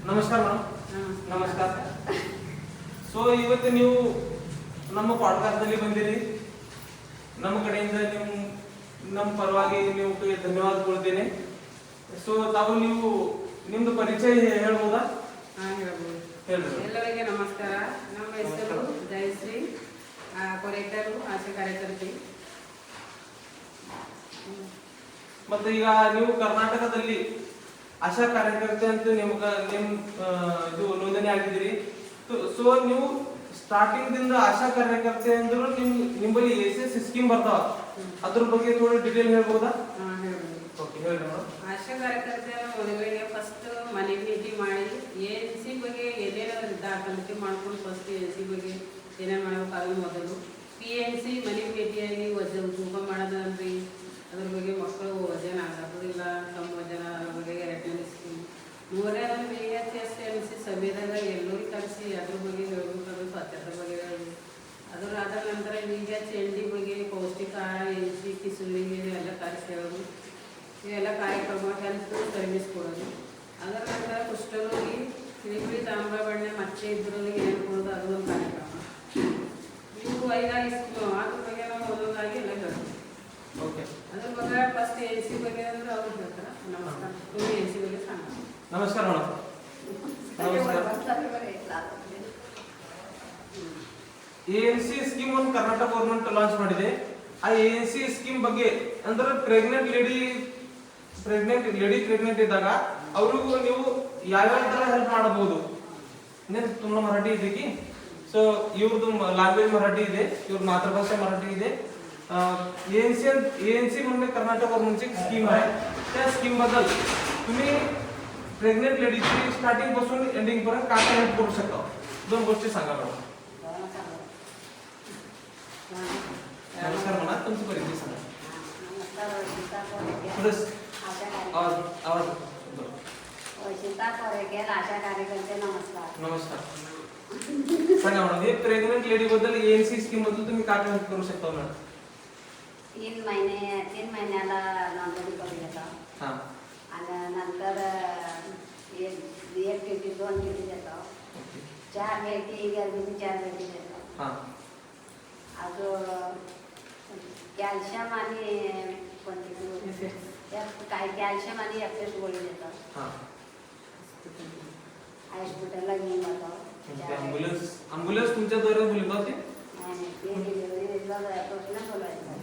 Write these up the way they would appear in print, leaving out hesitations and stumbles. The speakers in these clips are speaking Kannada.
ನಮಸ್ಕಾರ ಮೇಡಮ್. ನಮಸ್ಕಾರ. ಸೊ ಇವತ್ತು ನೀವು ನಮ್ಮ ಪಾಡ್ಕಾಸ್ಟ್ನಲ್ಲಿ ಬಂದಿರಿ. ನಮ್ಮ ಕಡೆಯಿಂದ ನಮ್ಮ ಪರವಾಗಿ ನೀವು ಧನ್ಯವಾದ ಕೊಡ್ತೇನೆ. ಸೊ ತಾವು ನೀವು ನಿಮ್ದು ಪರಿಚಯ ಹೇಳ್ಬೋದಾ? ಹೇಳ್ಬೋದು. ಹೇಳ್ರಿ. ಎಲ್ಲರಿಗೆ ನಮಸ್ಕಾರ. ನಮ್ಮ ಹೆಸರು ಜಯಶ್ರೀ, ಕೊರೆಕರು, ಆಶಾ ಕಾರ್ಯಕರ್ತೆ. ಮತ್ತೆ ಈಗ ನೀವು ಕರ್ನಾಟಕದಲ್ಲಿ ಆಶಾ ಕಾರ್ಯಕರ್ತೆ ಅಂತ ನಿಮ್ ಇದು ನೋಂದಣಿ ಆಗಿದ್ದೀರಿ. ಸೊ ನೀವು ಸ್ಟಾರ್ಟಿಂಗ್ ದಿಂದ ಆಶಾ ಕಾರ್ಯಕರ್ತೆ ಅಂದ್ರು ನಿಮ್ಮಲ್ಲಿ ಎಸ್ ಸ್ಕೀಮ್ ಬರ್ತಾವ, ಅದ್ರ ಬಗ್ಗೆ ಥೋड़ा ಡೀಟೇಲ್ ಹೇಳ್ಬೋದಾ? ಓಕೆ ಹೇಳ್ರಿ ಮೇಡಮ್. ಆಶಾ ಕಾರ್ಯಕರ್ತೆ ಮೊದಲಿಗೆ ಫಸ್ಟ್ ಮನೆ ಭೇಟಿ ಮಾಡಿ ಎನ್.ಸಿ ಬಗ್ಗೆ ಏನೇನೋ ದಾಖಲಾತಿ ಮಾಡ್ಕೊಂಡು ಫಸ್ಟ್ ಎನ್.ಸಿ ಬಗ್ಗೆ ಏನೇನು ಮಾಡಬೇಕಾದ್ರೆ ಮೊದಲು PNC ಮನೆ ಭೇಟಿಯಾಗಿ ತೂಕ ಮಾಡೋದಂದ್ರಿ, ಅದ್ರ ಬಗ್ಗೆ ಮಕ್ಕಳು ವಜನ ಆಗೋದಿಲ್ಲ, ತಮ್ಮ ವಜನ ಬಗ್ಗೆ ಎರಡನೇ ಸ್ಕೀಮ್. ಮೂರನೇದು VHS ಸಭೆದಾಗ ಎಲ್ಲರಿಗೂ ಕಲಿಸಿ ಅದ್ರ ಬಗ್ಗೆ ಹೇಳ್ಬೇಕಾದ್ರೆ ಸ್ವಚ್ಛತೆ ಬಗ್ಗೆ ಹೇಳೋದು. ಅದಾದ ನಂತರ VHND ಬಗ್ಗೆ ಪೌಷ್ಟಿಕ ಆಹಾರ, NC ಕಿಸುವಿಗೆ ಎಲ್ಲ ಕಲಿಸಿ ಹೇಳೋದು. ಇವೆಲ್ಲ ಕಾರ್ಯಕ್ರಮ ಹೆಲ್ತ್ ಸರ್ವಿಸ್ ಕೊಡೋದು. ಅದರ ನಂತರ ಕುಷ್ಠರೋಗಿ, ಕಿರಿಕಿರಿ, ತಾಮ್ರಬಣ್ಣೆ, ಮಚ್ಚೆ ಇದ್ರಲ್ಲಿ ಏನು ಕೊಡೋದು, ಅದೊಂದು ಕಾರ್ಯಕ್ರಮ. ಇವು 5 ಸ್ಕೀಮ್. ಅದ್ರ ಬಗ್ಗೆ ನಾವು ಒಂದೊಂದಾಗಿ ಎಲ್ಲ ಹೇಳ್ತೀವಿ. ಓಕೆ. ಅದ್ರ ಬಗ್ಗೆ ಫಸ್ಟ್ NC ಬಗ್ಗೆ ಅಂದ್ರೆ ಅವ್ರು ಹೇಳ್ತಾರೆ. ನಮಸ್ಕಾರ. NC ಬಗ್ಗೆ ಸಾಂಗ. ನಮಸ್ಕಾರ ಮೇಡಮ್. ನಮಸ್ಕಾರ. ANC ಸ್ಕೀಮ್ ಒಂದು ಕರ್ನಾಟಕ ಗೌರ್ಮೆಂಟ್ ಲಾಂಚ್ ಮಾಡಿದೆ. ಆ ANC ಸ್ಕೀಮ್ ಬಗ್ಗೆ ಅಂದ್ರೆ ಪ್ರೆಗ್ನೆಂಟ್ ಲೇಡಿ ಇದ್ದಾಗ ಅವ್ರಿಗೂ ನೀವು ಯಾವ್ಯಾವ ತರ ಹೆಲ್ಪ್ ಮಾಡಬಹುದು. ತುಂಬ ಮರಾಠಿ ಇದೀಗಿ. ಸೊ ಇವ್ರದ್ದು ಲ್ಯಾಂಗ್ವೇಜ್ ಮರಾಠಿ ಇದೆ, ಇವ್ರ ಮಾತೃಭಾಷೆ मराठी ಇದೆ. ANC म्हणजे कर्नाटक गव्हर्नमेंटची स्कीम आहे. त्या स्कीम बद्दल तुम्ही प्रेग्नेंट लेडीची स्टार्टिंग पासून एंडिंग पर्यंत काय काय हेल्प करू शकता, दोन गोष्टी सांगा मॅडम. नमस्कार म्हणा, तुमची परिचय सांगा. आवाज वशिता कोरेकर, आशा कार्यकर्ते. नमस्कार. नमस्कार. सांगा मॅडम, हे प्रेग्नेंट लेडी बद्दल ANC स्कीम बद्दल तुम्ही काय हेल्प करू शकता मॅडम? 3 महिन्याला नोंदणी करून घेतो. हां. आणि नंतर एक टीटी 2 टीटी देतो. 4 भेटी गर्भिणी 4 भेटी देतो. हां. अजून कॅल्शियम आणि कोणती काय कॅल्शियम आणि एक्सेस गोळी देतो. हां. हॉस्पिटलला घेऊन जातो. ॲम्ब्युलन्स तुमच्याद्वारे बोलवतात ते?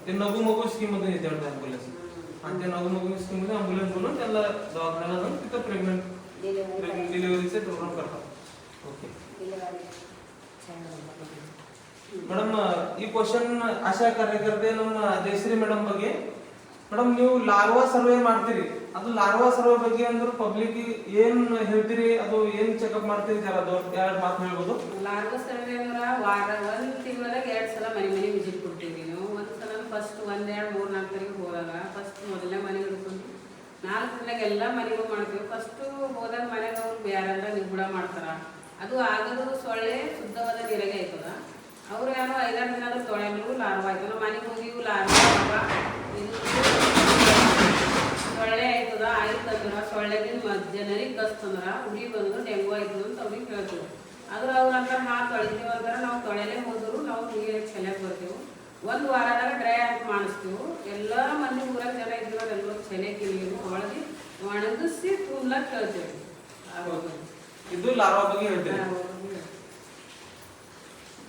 ते नगू मगू स्कीम मध्ये येते वाटतं ॲम्ब्युलन्स. आणि त्या नगू मगू स्कीम मध्ये ॲम्ब्युलन्स बोलून त्यांना दवाखान्याला जाऊन तिथं प्रेग्नेंट डिलिव्हरीचे प्रोग्राम करतात. ओके ಮೇಡಮ್, ಈ ಕ್ವಶನ್ ಆಶಾ ಕಾರ್ಯಕರ್ತೆ ನಮ್ಮ ಜಯಶ್ರೀ ಮೇಡಮ್ ಬಗ್ಗೆ. ಮೇಡಮ್, ನೀವು ಲಾರ್ವಾ ಸರ್ವೆ ಮಾಡ್ತೀರಿ, ಅದು ಲಾರ್ವಾ ಸರ್ವೆ ಬಗ್ಗೆ ಅಂದ್ರೆ ಪಬ್ಲಿಕ್ ಏನ್ ಹೇಳ್ತೀರಿ, ಅದು ಏನ್ ಚೆಕಪ್ ಮಾಡ್ತೀರಿ, ಜರ ಎರಡು ಮಾತು ಹೇಳ್ಬೋದು? ಲಾರ್ವಾ ಸರ್ವೆ ಅಂದ್ರೆ ಒಂದು ತಿಂಗಳದಾಗ 2 ಸಲ ಮನೆ ವಿಸಿಟ್ ಕೊಡ್ತೀವಿ ನಾವು. ಒಂದು ಸಲ ಫಸ್ಟ್ 1, 2, 3, 4 ತಾರೀಕು ಹೋದಾಗ ಫಸ್ಟ್ ಮೊದಲನೇ ಮನೆ ಹಿಡ್ಕೊಂಡು 4 ದಿನದಾಗ ಎಲ್ಲ ಮನೆಗೂ ಮಾಡ್ತೀವಿ. ಫಸ್ಟು ಹೋದಾಗ ಮನೆಗೆ ಅವ್ರು ಬೇರೆಲ್ಲ ನಿಗೂಢ ಮಾಡ್ತಾರ. ಅದು ಆಗೋದು ಸೊಳ್ಳೆ ಶುದ್ಧವಾದ ನೀರಾಗೆ ಆಯ್ತದ. ಅವ್ರು ಯಾರೋ 5-6 ದಿನ ಆದ್ರೂ ತೊಳೆಯಲು ಲಾರ್ವಾ ಆಯ್ತು. ನಾವು ಮನೆಗೆ ಹೋಗಿವು ಲಾರ್ವಾ ಇದು ಸೊಳ್ಳೆ ಆಯ್ತದ ಆಯ್ತಂದ್ರೆ ಸೊಳ್ಳೆಗಿನ ಜನರಿಗೆ ಕಸ್ತಂದ್ರೆ ಹುಡಿ ಬಂದು ಡೆಂಗು ಆಯ್ತದ ಅಂತ ಅವ್ರಿಗೆ ಹೇಳ್ತೀವಿ. ಆದ್ರೆ ಅವ್ರ ಅಂತಾರೆ ನಾ ತೊಳಿತೀವಿ ಅಂತಾರೆ. ನಾವು ತೊಳೆಯಲೇ ಹೋದ್ರು ನಾವು ನೀರಿಗೆ ಚೆಲ್ಲಾಕ್ ಬರ್ತೀವಿ. 1 ವಾರದಾಗ ಡ್ರೈ ಆಗಿ ಮಾಡಿಸ್ತೀವಿ. ಎಲ್ಲ ಮಂದಿ ಊರಾಗ ಜನ ಇದ್ರು ಎಲ್ಲರೂ ಚೆಲ್ಲಾಕಿ ನೀರು ತೊಳೆದು ಒಣಗಿಸಿ ತುಂಬಲಾಕ್ ಹೇಳ್ತೀವಿ. ಇದು ಲಾರ್ವಾ ಬಗ್ಗೆ ಹೇಳ್ತೀವಿ.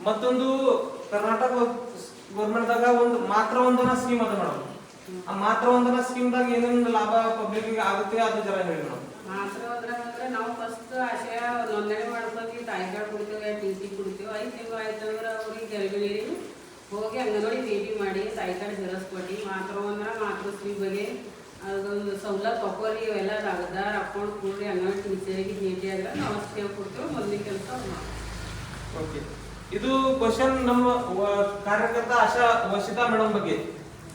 ಮತ್ತೊಂದು ಕರ್ನಾಟಕ ಗೌರ್ಮೆಂಟ್ ದಾಗ ಒಂದು ಮಾತ್ರ ವಂದನಾ ಸ್ಕೀಮ್ ಅದ ಮೇಡಮ್. ಆ ಮಾತ್ರ ವಂದನಾ ಸ್ಕೀಮ್ ದಾಗ ಏನೇನು ಲಾಭ ಪಬ್ಲಿಕ್ ಗೆ ಆಗುತ್ತೆ ಅದು ಜರ ಹೇಳಿ ಮೇಡಮ್. ಮಾತ್ರ ವಂದನಾ ಅಂದ್ರೆ ನಾವು ಫಸ್ಟ್ ಆಶಯ ನೋಂದಣಿ ಮಾಡ್ತೀವಿ, ತಾಯಿ ಕಾರ್ಡ್ ಕೊಡ್ತೀವಿ, TT ಕೊಡ್ತೀವಿ. 5 ತಿಂಗಳು ಆಯ್ತಂದ್ರೆ ಅವ್ರಿಗೆ ಗರ್ಭಿಣಿಯರಿಗೆ ಹೋಗಿ ಅಂಗನವಾಡಿ ಭೇಟಿ ಮಾಡಿ ತಾಯಿ ಕಾರ್ಡ್ ಜೆರಾಕ್ಸ್ ಕೊಟ್ಟು ಮಾತ್ರ ವಂದನಾ ಮಾತೃಶ್ರೀ ಬಗ್ಗೆ ಅದೊಂದು ಸವಲತ್ತು ತಗೋರಿ. ಇವೆಲ್ಲ ಆಧಾರ್ ಅಕೌಂಟ್ ಕೊಡ್ರಿ, ಅಂಗನವಾಡಿ ಟೀಚರಿಗೆ ಭೇಟಿ ಆದ್ರೆ ನಾವು ಅಷ್ಟೇ ಕೊಡ್ತೀವಿ. ಮೊದಲಿನ ಕೆಲಸ ಓಕೆ. ಇದು ಕ್ವಶನ್ ನಮ್ಮ ಕಾರ್ಯಕರ್ತ ಆಶಾ ವಶಿತಾ ಮೇಡಮ್ ಬಗ್ಗೆ.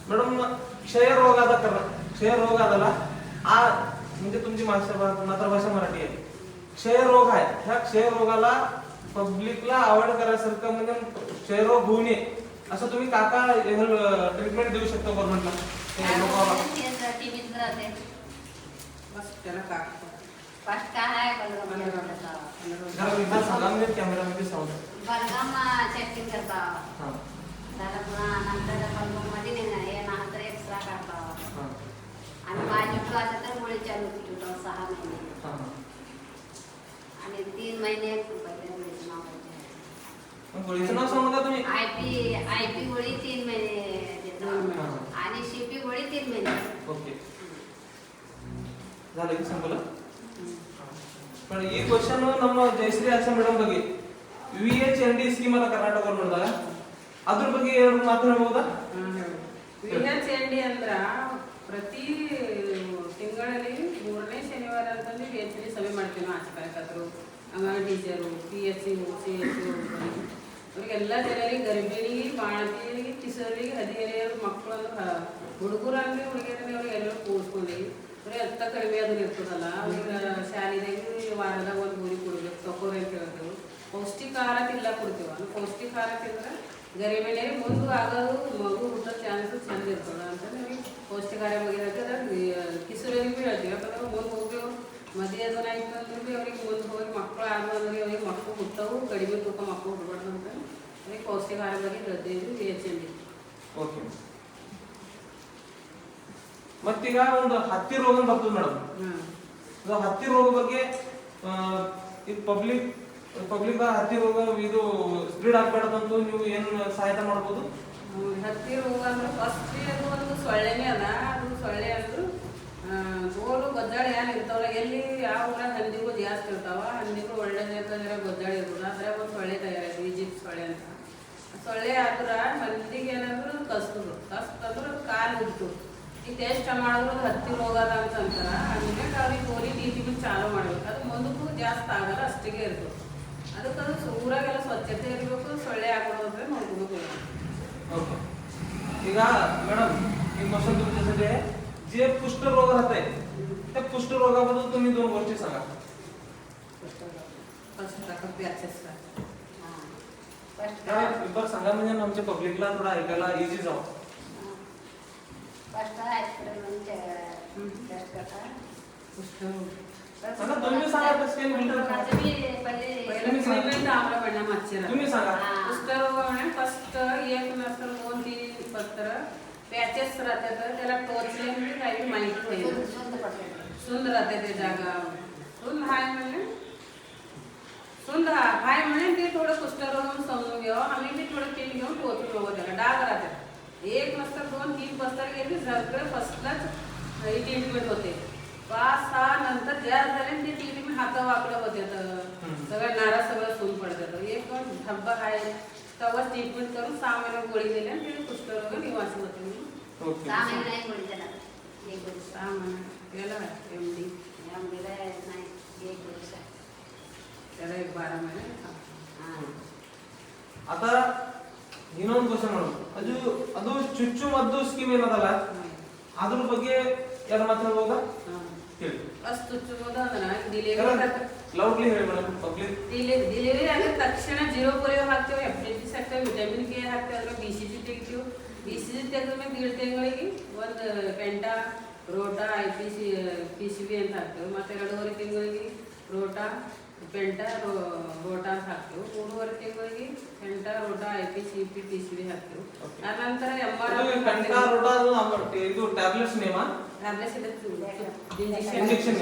मॅडम, क्षय रोग आला आ म्हणजे तुमची मातृभाषा मराठी आहे. क्षय रोग आहे, ह्या क्षय रोगाला पब्लिकला अवॉइड करायसारखं म्हणजे क्षयरोग होऊ नये असं तुम्ही काका ट्रीटमेंट देऊ शकता गव्हर्नमेंटला? फर्स्ट का है बलगम जरा इधर सांगा मी कॅमेरामध्ये साऊंड बलगम चेकिंग करता हां त्याला पुन्हा नंतर बलगम मध्ये नाही हे नंतर एक्स्ट्रा करता हां आणि बाजूचं आता तर गोळी चालू होती 6 महिने हां आणि 3 महिने पहिले गोळीचं नाव मग गोळीचं नाव सांगा तुम्ही आयपी गोळी 3 महिने देतो आणि सीपी गोळी 3 महिने ओके झालं की संपलं पण ಈ ಕ್ವೆಶ್ಚನ್ ನಮ್ಮ ಜಯಶ್ರೀ ಆಶಾ ಮೇಡಮ್ ಬಗ್ಗೆ VHND ಸ್ಕೀಮ್ ಅಲ್ಲ ಕರ್ನಾಟಕ ಗವರ್ನಮೆಂಟ್ ದಾಗ ಅದ್ರ ಬಗ್ಗೆ ಎರಡು ಮಾತು ಹೇಳ್ಬೋದಾ VHND ಅಂದ್ರ ಪ್ರತಿ ತಿಂಗಳಲ್ಲಿ 3ನೇ ಶನಿವಾರ ಅಂತಂದು VHND ಸಭೆ ಮಾಡ್ತೀವಿ ನಾವು ಆಚಕಾಯಕರು ಅಂಗನವಾಡಿ ಟೀಚರು PHC CHO ಅವರಿಗೆಲ್ಲ ಜನರಿಗೆ ಗರ್ಭಿಣಿ ಬಾಣತಿಯರಿಗೆ ಕಿಶೋರಿಗೆ ಹದಿಹರೆಯರು ಮಕ್ಕಳು ಅಂದ್ರೆ ಹುಡುಗರು ಅಂದ್ರೆ ಹುಡುಗಿಯರಲ್ಲಿ ಅವ್ರಿಗೆಲ್ಲರೂ ಕೂರಿಸ್ಕೊಂಡು ಬರೀ ಅರ್ಥ ಕಡಿಮೆ ಅದನ್ನ ಇರ್ತದಲ್ಲ ಅವ್ರಿಗೆ ಶಾಲೆದಾಗಿ ವಾರದಾಗ ಒಂದು ಗೋರಿ ಕೊಡ್ಬೇಕು ತಕೋರಿ ಅಂತ ಹೇಳ್ತೇವೆ ಪೌಷ್ಟಿಕ ಆಹಾರ ತಿಲ್ಲ ಕೊಡ್ತೀವಿ ಅದು ಪೌಷ್ಟಿಕ ಆಹಾರ ತಿಂದ್ರೆ ಗರ್ಭಿಣಿಯರಿಗೆ ಮುಂದೆ ಆಗೋದು ಮಗು ಹುಟ್ಟೋ ಚಾನ್ಸಸ್ ಚಂದ ಇರ್ತದ ಅಂತಂದ್ರೆ ಪೌಷ್ಟಿಕ ಆಹಾರ ಬಗ್ಗೆ ಕಿಶೋರಿಗೆ ಭೀ ಹೇಳ್ತೀವಿ ಯಾಕಂದ್ರೆ ಮುಂದೆ ಹೋಗಿ ಮದುವೆ ಅದನ್ನ ಆಯ್ತು ಅಂದ್ರೆ ಭೀ ಅವ್ರಿಗೆ ಮುಂದೆ ಹೋಗಿ ಮಕ್ಕಳು ಆದ್ರೂ ಅಂದ್ರೆ ಅವ್ರಿಗೆ ಮಕ್ಕಳು ಹುಟ್ಟವು ಕಡಿಮೆ ತೂಕ ಮಕ್ಕಳು ಹುಡ್ಬಾರ್ದು ಅಂತ ಅವ್ರಿಗೆ ಪೌಷ್ಟಿಕ ಆಹಾರ ಬಗ್ಗೆ ಹೇಳ್ತೀವಿ VHND ಓಕೆ ಮತ್ತೀಗ ಒಂದು ಹತ್ತಿ ರೋಗ ಬರ್ತದೆ ಮೇಡಮ್ ಇದು ಹತ್ತಿ ರೋಗ ಬಗ್ಗೆ ಇದು ಪಬ್ಲಿಕ್ ಹತ್ತಿ ರೋಗ ಇದು ಸ್ಪ್ರೀಡ್ ಆಗ್ಬಾರ್ದಂತ ನೀವು ಏನು ಸಹಾಯತ ಮಾಡ್ಬೋದು ಹತ್ತಿ ರೋಗ ಅಂದ್ರೆ ಫಸ್ಟ್ ಅದು ಒಂದು ಸೊಳ್ಳೆನೇ ಅದ ಅದು ಸೊಳ್ಳೆ ಅಂದ್ರು ಗೋಲು ಗೊಜ್ಜಾಳಿ ಏನು ಇರ್ತಾವಲ್ಲ ಎಲ್ಲಿ ಯಾವ ಊರಾಗ ಹಂದಿಗಳು ಜಾಸ್ತಿ ಇರ್ತಾವ ಹಂದಿಗಳು ಒಳ್ಳೆದಿರ್ತಂದ್ರೆ ಗೊಜ್ಜಾಳಿ ಇರ್ತದ ಅದ್ರ ಒಂದು ಸೊಳ್ಳೆ ತಯಾರಾಯ್ತು ಈಜಿಪ್ಟ್ ಸೊಳ್ಳೆ ಅಂತ ಸೊಳ್ಳೆ ಆದ್ರ ಮಂದಿಗೆ ಏನಾದ್ರು ಕಸ್ತಂದ್ರೆ ಕಾಲು ಉದ್ದು ಈ ಟೆಸ್ಟ್ ಮಾಡಿದ್ರು ಹತ್ತಿ ರೋಗ ಅದ ಅಂತ ಅಂತಾರ ಹಂಗೆ ಅವ್ರಿಗೆ ಗೋಲಿ ಟ್ರೀಟ್ಮೆಂಟ್ ಚಾಲು ಮಾಡ್ಬೇಕು ಅದು ಮುಂದಕ್ಕೂ ಜಾಸ್ತಿ ಆಗಲ್ಲ ಅಷ್ಟಿಗೆ ಇರ್ತದೆ ಅದಕ್ಕೆ ಅದು ಊರಾಗೆಲ್ಲ ಸ್ವಚ್ಛತೆ ಇರಬೇಕು ಸೊಳ್ಳೆ ಹಾಕೋದ್ರೆ ನೋಡ್ಕೋಬೇಕು ओके ಈಗ मॅडम एक क्वेश्चन तुमच्यासाठी आहे जे कुष्ठरोग राहते त्या कुष्ठरोगाबद्दल तुम्ही दोन गोष्टी सांगा बरं सांगा म्हणजे आमच्या पब्लिकला थोडा ऐकायला इझी जाऊ फर्स्ट सांगा तुम्ही सांगा कसं तुम्ही सांगा कुष्ठरोग म्हणजे फर्स्ट एक नंतर 2-3 पत्र पॅचेस राहतात त्याला टोचले म्हणजे काही माहिती होईल सुंद राहते ते जागा सुंद हाय म्हणजे सुंद हाय म्हणजे ते थोडं कुष्ठरोग म्हणून समजून घ्यावं आम्ही बी थोडं तेल घेऊन टोचून बघू त्याला डाग राहतात एक नंतर 2-3 पत्र गेली सगळं फर्स्टलाच ट्रीटमेंट होते 5-6 नंतर जास्त झाले ते ट्रीटमेंट हाता वाकडं होते सगळं नारा सगळं सून पडतात एक धब्बा आहे तेव्हा ट्रीटमेंट करून 6 महिने गोळी दिली आणि ते कुष्ठरोग निवासी होते 6 महिने नाही गोळी त्याला एक गोळी 6 महिने त्याला MD नाही एक गोळी त्याला एक 12 महिने आता ಇನ್ನೊಂದು ಕ್ವಶನ್ ಮೇಡಮ್ ಅದು ಚುಚ್ಚುಮದ್ದು ಸ್ಕೀಮ್ ಏನದಲ್ಲ ಅದ್ರ ಬಗ್ಗೆ ಯಾರು ಮಾತಾಡ್ಬೋದಾ ಹೇಳಿ ಅಷ್ಟು ಚುಚ್ಚುಮದ್ದು ಡಿಲಿವರಿ ಲೌಡ್ಲಿ ಹೇಳಿ ಮೇಡಮ್ ಪಬ್ಲಿಕ್ ಡಿಲಿವರಿ ಆದ ತಕ್ಷಣ 0 ಪೋಲಿಯೋ ಹಾಕ್ತೇವೆ FDC ಹಾಕ್ತೇವೆ ವಿಟಮಿನ್ ಕೆ ಹಾಕ್ತೇವೆ ಅದ್ರ BCG ತೆಗಿತೀವಿ BCG ತೆಗೆದ ಮೇಲೆ 1.5 ತಿಂಗಳಿಗೆ ಒಂದು ಪೆಂಟಾ ರೋಟಾ PCV ಅಂತ ಹಾಕ್ತೇವೆ ಮತ್ತೆ 2.5 ತಿಂಗಳಿಗೆ ರೋಟಾ ಪೆಂಟಾ ರೋಟಾ ಹಾಕ್ತೇವೆ 3.5 ತಿಂಗಳಿಗೆ ಪೆಂಟಾ ರೋಟಾ IPCP PCV ಹಾಕ್ತೇವೆ ಆನಂತರ MR ಪೆಂಟಾ ರೋಟಾ ಇದು ಟ್ಯಾಬ್ಲೆಟ್ಸ್ ನೇಮ ಇಂಜೆಕ್ಷನ್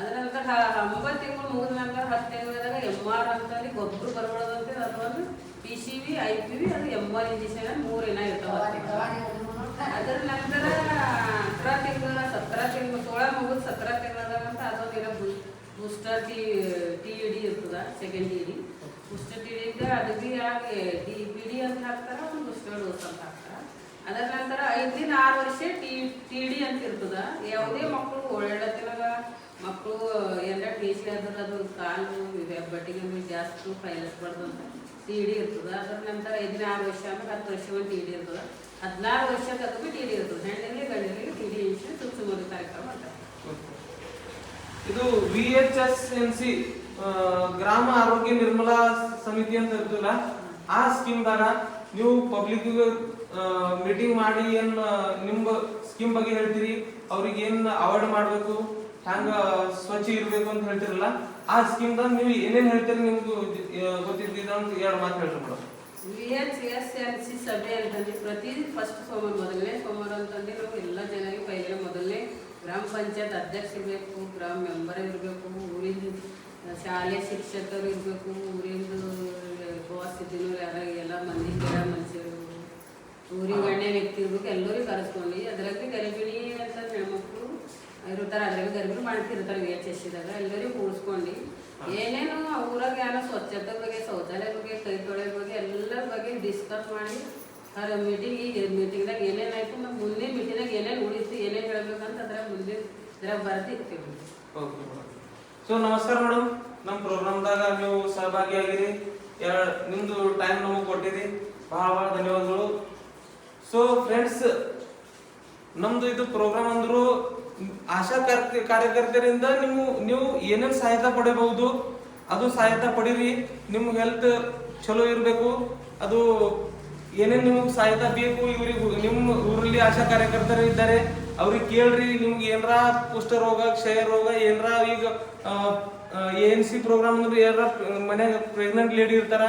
ಅದನಂತರ 9 ತಿಂಗಳು ಮುಗಿದ ನಂತರ 10 ತಿಂಗಳದಾಗ MR ಅಂತಂದ್ರೆ ಗೊಬ್ಬರ ಬರಬಾರ್ದಂತೆ ಅದೊಂದು PCV IPV ಅದು MR ಇಂಜೆಕ್ಷನ್ 3 ಇರ್ತಾವೆ ಅದರ ನಂತರ 18 ತಿಂಗಳ 17 ತಿಂಗಳು 16 ಮುಗಿದ 17 ತಿಂಗಳದಾಗ ಅಂತ ಅದೊಂದು ಏನೋ ಬೂಸ್ಟರ್ TED ಇರ್ತದ ಸೆಕೆಂಡ್ TED ಬೂಸ್ಟರ್ TED ಅದು ಬಿ ಆಗಿ DPD ಅಂತ ಹಾಕ್ತಾರೆ ಒಂದು ಬೂಸ್ಟರ್ ಡೋಸ್ ಅಂತ ಹಾಕ್ತಾರೆ ಅದರ ನಂತರ 5 6 ವರ್ಷ TD ಅಂತ ಇರ್ತದ ಯಾವುದೇ ಮಕ್ಕಳು ಒಳ್ಳೆತನಗ ಮಕ್ಕಳು ಎಲ್ಲ ಟೇಸ್ಟ್ ಆದ್ರೆ ಅದು ಕಾಲು ಬಟ್ಟಿಗೆ ಜಾಸ್ತಿ ಫೈಲಿಸ್ಬಾರ್ದು ಅಂತ TD ಇರ್ತದ ಅದರ ನಂತರ 5 6 ವರ್ಷ ಆಮೇಲೆ 10 ವರ್ಷ ಒಂದು TD ಇರ್ತದ 16 ವರ್ಷ ತನಕ TD ಇರ್ತದೆ ಹೆಣ್ಣಿಗೆ ಗಂಡಿಗೆ TD ಇನ್ಶೂರೆನ್ಸ್ ಚುಚ್ಚುಮದ್ದು ಕಾರ್ಯಕ್ರಮ ಅಂತಾರೆ ಇದು VHSNC ಗ್ರಾಮ ಆರೋಗ್ಯ ನಿರ್ಮಲಾ ಸಮಿತಿ ಅಂತ ಇರ್ತಲ್ಲ ಆ ಸ್ಕೀಮ್ ದಾಗ ನೀವು ಪಬ್ಲಿಕ್ ಮೀಟಿಂಗ್ ಮಾಡಿ ಏನ್ ನಿಮ್ಮ ಸ್ಕೀಮ್ ಬಗ್ಗೆ ಹೇಳ್ತೀರಿ ಅವ್ರಿಗೆ ಏನ್ ಅವಾಯ್ಡ್ ಮಾಡಬೇಕು ಹ್ಯಾಂಗ ಸ್ವಚ್ಛ ಇರ್ಬೇಕು ಅಂತ ಹೇಳ್ತಿರಲ್ಲ ಆ ಸ್ಕೀಮ್ ದಾಗ ನೀವು ಏನೇನ್ ಹೇಳ್ತೀರಿ ನಿಮ್ಗೆ ಗೊತ್ತಿದ್ದಿದ್ದ ಅಂತ 2 ಮಾತು ಹೇಳ್ರಿ ಮೇಡಮ್. VHSNC ಸಭೆ ಅಂತಂದ್ರೆ ಪ್ರತಿ ಫಸ್ಟ್ ಸೋಮವಾರ ಮೊದಲನೇ ಸೋಮವಾರ ಅಂತಂದ್ರೆ ನಾವು ಎಲ್ಲ ಜನರಿಗೆ ಪೈಲೆ ಮೊದಲನೇ ಗ್ರಾಮ ಪಂಚಾಯತ್ ಅಧ್ಯಕ್ಷ ಇರಬೇಕು, ಗ್ರಾಮ ಮೆಂಬರ್ ಇರಬೇಕು, ಊರಿನ ಶಾಲೆ ಶಿಕ್ಷಕರು ಇರಬೇಕು, ಊರಿಂದ ಬಾಸ್ ಇದ್ದಿನವ್ರು ಯಾರ ಎಲ್ಲ ಮಂದಿ ಬೇಡ ಮನುಷ್ಯರು, ಊರಿಗೆ ಗಣ್ಯ ವ್ಯಕ್ತಿ ಇರ್ಬೇಕು, ಎಲ್ಲರಿಗೂ ಕರೆಸ್ಕೊಂಡು ಅದ್ರಾಗ ಗರ್ಭಿಣಿ ಅಂತ ಹೆಣ್ಮಕ್ಳು ಇರ್ತಾರೆ, ಅದ್ರಾಗ ಗರ್ಭಿಣಿ ಮಾಡ್ತಿರ್ತಾರೆ VHSದಾಗ ಎಲ್ಲರಿಗೂ ಕೂಡಿಸ್ಕೊಂಡು ಏನೇನು ಊರಾಗ ಏನೋ ಸ್ವಚ್ಛತೆ ಬಗ್ಗೆ, ಶೌಚಾಲಯ ಬಗ್ಗೆ, ಕೈ ತೊಳೆ ಬಗ್ಗೆ ಎಲ್ಲರ ಬಗ್ಗೆ ಡಿಸ್ಕಸ್ ಮಾಡಿ ಮೀಟಿಂಗ್ದಾಗ ಏನೇನಾಯ್ತು ನಾವು ಮುಂದಿನ ಮೀಟಿಂಗ್ದಾಗ ಏನೇನು ಉಳಿತು ಏನೇನು ಹೇಳ್ಬೇಕಂತ ಅದ್ರಾಗ ಮುಂದಿನ ಇದ್ರಾಗ ಬರ್ತಿರ್ತೀವಿ. Okay madam. ಸೊ ನಮಸ್ಕಾರ ಮೇಡಮ್, ನಮ್ಮ ಪ್ರೋಗ್ರಾಮ್ದಾಗ ನೀವು ಸಹಭಾಗಿಯಾಗಿರಿ, ನಿಮ್ದು ಟೈಮ್ ನಮಗೆ ಕೊಟ್ಟಿರಿ, ಬಹಳ ಬಹಳ ಧನ್ಯವಾದಗಳು. ಸೊ ಫ್ರೆಂಡ್ಸ್, ನಮ್ದು ಇದು ಪ್ರೋಗ್ರಾಮ್ ಅಂದ್ರು ಆಶಾ ಕಾರ್ಯಕರ್ತರಿಂದ ನೀವು ಏನೇನು ಸಹಾಯತ ಪಡಿಬಹುದು ಅದು ಸಹಾಯತ ಪಡೀರಿ. ನಿಮ್ಮ ಹೆಲ್ತ್ ಚಲೋ ಇರಬೇಕು, ಅದು ಏನೇನು ನಿಮ್ಗೆ ಸಹಾಯತ ಬೇಕು ಇವ್ರಿಗೆ ನಿಮ್ಮ ಊರಲ್ಲಿ ಆಶಾ ಕಾರ್ಯಕರ್ತರು ಇದ್ದಾರೆ ಅವ್ರಿಗೆ ಕೇಳ್ರಿ. ನಿಮ್ಗೆ ಏನರ ಕುಷ್ಠರೋಗ, ಕ್ಷಯ ರೋಗ, ಏನರ ಈಗ ANC ಪ್ರೋಗ್ರಾಮ್ ಅಂದ್ರೆ ಯಾರ ಮನ್ಯಾಗ ಪ್ರೆಗ್ನೆಂಟ್ ಲೇಡಿ ಇರ್ತಾರ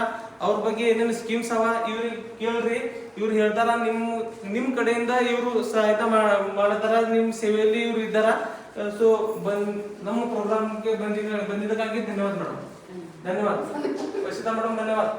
ಅವ್ರ ಬಗ್ಗೆ ಏನೇನು ಸ್ಕೀಮ್ಸ್ ಅವ ಇವ್ರಿಗೆ ಕೇಳ್ರಿ. ಇವ್ರು ಹೇಳ್ತಾರ ನಿಮ್ ಕಡೆಯಿಂದ ಇವರು ಸಹಾಯತ ಮಾಡ್ತಾರ, ನಿಮ್ ಸೇವೆಯಲ್ಲಿ ಇವ್ರು ಇದ್ದಾರ. ಸೊ ನಮ್ಮ ಪ್ರೋಗ್ರಾಮ್ಗೆ ಬಂದಿದ್ದಕ್ಕಾಗಿ ಧನ್ಯವಾದ ಮೇಡಮ್. ಧನ್ಯವಾದ ವಸಿತಾ ಮೇಡಮ್, ಧನ್ಯವಾದ.